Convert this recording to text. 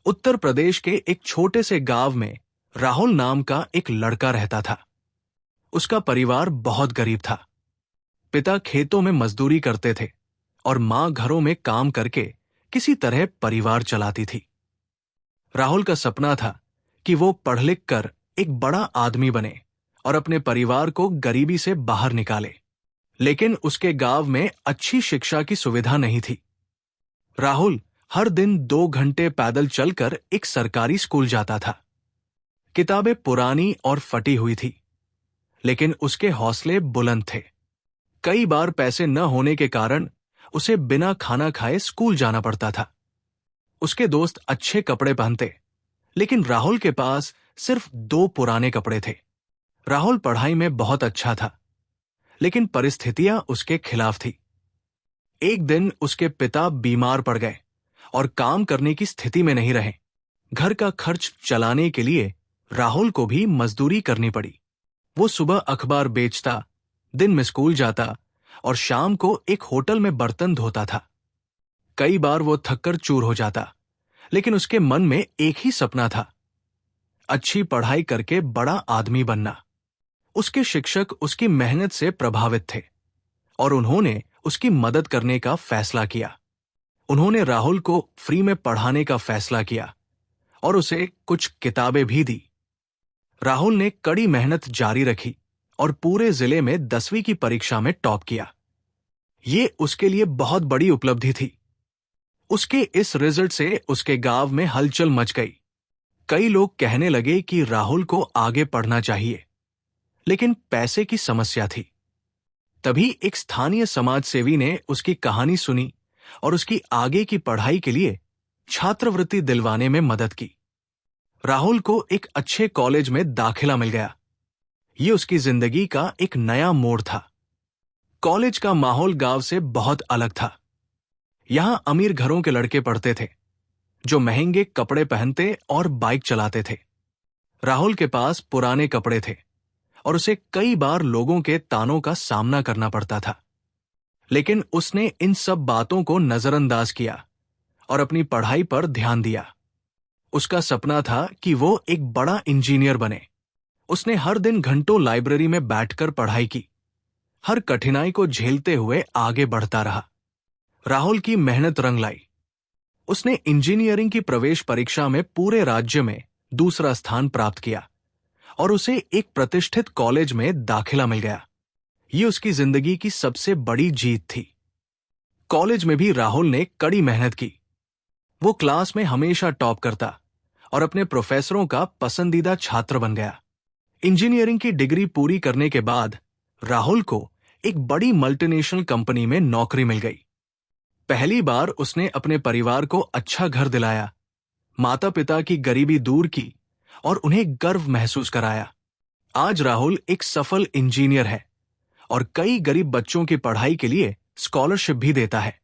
उत्तर प्रदेश के एक छोटे से गांव में राहुल नाम का एक लड़का रहता था। उसका परिवार बहुत गरीब था। पिता खेतों में मजदूरी करते थे और मां घरों में काम करके किसी तरह परिवार चलाती थी। राहुल का सपना था कि वो पढ़ लिख कर एक बड़ा आदमी बने और अपने परिवार को गरीबी से बाहर निकाले। लेकिन उसके गांव में अच्छी शिक्षा की सुविधा नहीं थी। राहुल हर दिन 2 घंटे पैदल चलकर एक सरकारी स्कूल जाता था। किताबें पुरानी और फटी हुई थी, लेकिन उसके हौसले बुलंद थे। कई बार पैसे न होने के कारण उसे बिना खाना खाए स्कूल जाना पड़ता था। उसके दोस्त अच्छे कपड़े पहनते, लेकिन राहुल के पास सिर्फ 2 पुराने कपड़े थे। राहुल पढ़ाई में बहुत अच्छा था, लेकिन परिस्थितियां उसके खिलाफ थी। एक दिन उसके पिता बीमार पड़ गए और काम करने की स्थिति में नहीं रहे। घर का खर्च चलाने के लिए राहुल को भी मजदूरी करनी पड़ी। वो सुबह अखबार बेचता, दिन में स्कूल जाता और शाम को एक होटल में बर्तन धोता था। कई बार वो थककर चूर हो जाता, लेकिन उसके मन में एक ही सपना था, अच्छी पढ़ाई करके बड़ा आदमी बनना। उसके शिक्षक उसकी मेहनत से प्रभावित थे और उन्होंने उसकी मदद करने का फैसला किया। उन्होंने राहुल को फ्री में पढ़ाने का फैसला किया और उसे कुछ किताबें भी दी। राहुल ने कड़ी मेहनत जारी रखी और पूरे जिले में 10वीं की परीक्षा में टॉप किया। ये उसके लिए बहुत बड़ी उपलब्धि थी। उसके इस रिजल्ट से उसके गांव में हलचल मच गई। कई लोग कहने लगे कि राहुल को आगे पढ़ना चाहिए, लेकिन पैसे की समस्या थी। तभी एक स्थानीय समाजसेवी ने उसकी कहानी सुनी और उसकी आगे की पढ़ाई के लिए छात्रवृत्ति दिलवाने में मदद की। राहुल को एक अच्छे कॉलेज में दाखिला मिल गया। ये उसकी जिंदगी का एक नया मोड़ था। कॉलेज का माहौल गांव से बहुत अलग था। यहां अमीर घरों के लड़के पढ़ते थे, जो महंगे कपड़े पहनते और बाइक चलाते थे। राहुल के पास पुराने कपड़े थे और उसे कई बार लोगों के तानों का सामना करना पड़ता था। लेकिन उसने इन सब बातों को नजरअंदाज किया और अपनी पढ़ाई पर ध्यान दिया। उसका सपना था कि वो एक बड़ा इंजीनियर बने। उसने हर दिन घंटों लाइब्रेरी में बैठकर पढ़ाई की, हर कठिनाई को झेलते हुए आगे बढ़ता रहा। राहुल की मेहनत रंग लाई। उसने इंजीनियरिंग की प्रवेश परीक्षा में पूरे राज्य में दूसरा स्थान प्राप्त किया और उसे एक प्रतिष्ठित कॉलेज में दाखिला मिल गया। ये उसकी जिंदगी की सबसे बड़ी जीत थी। कॉलेज में भी राहुल ने कड़ी मेहनत की। वो क्लास में हमेशा टॉप करता और अपने प्रोफेसरों का पसंदीदा छात्र बन गया। इंजीनियरिंग की डिग्री पूरी करने के बाद राहुल को एक बड़ी मल्टीनेशनल कंपनी में नौकरी मिल गई। पहली बार उसने अपने परिवार को अच्छा घर दिलाया, माता पिता की गरीबी दूर की और उन्हें गर्व महसूस कराया। आज राहुल एक सफल इंजीनियर है और कई गरीब बच्चों की पढ़ाई के लिए स्कॉलरशिप भी देता है।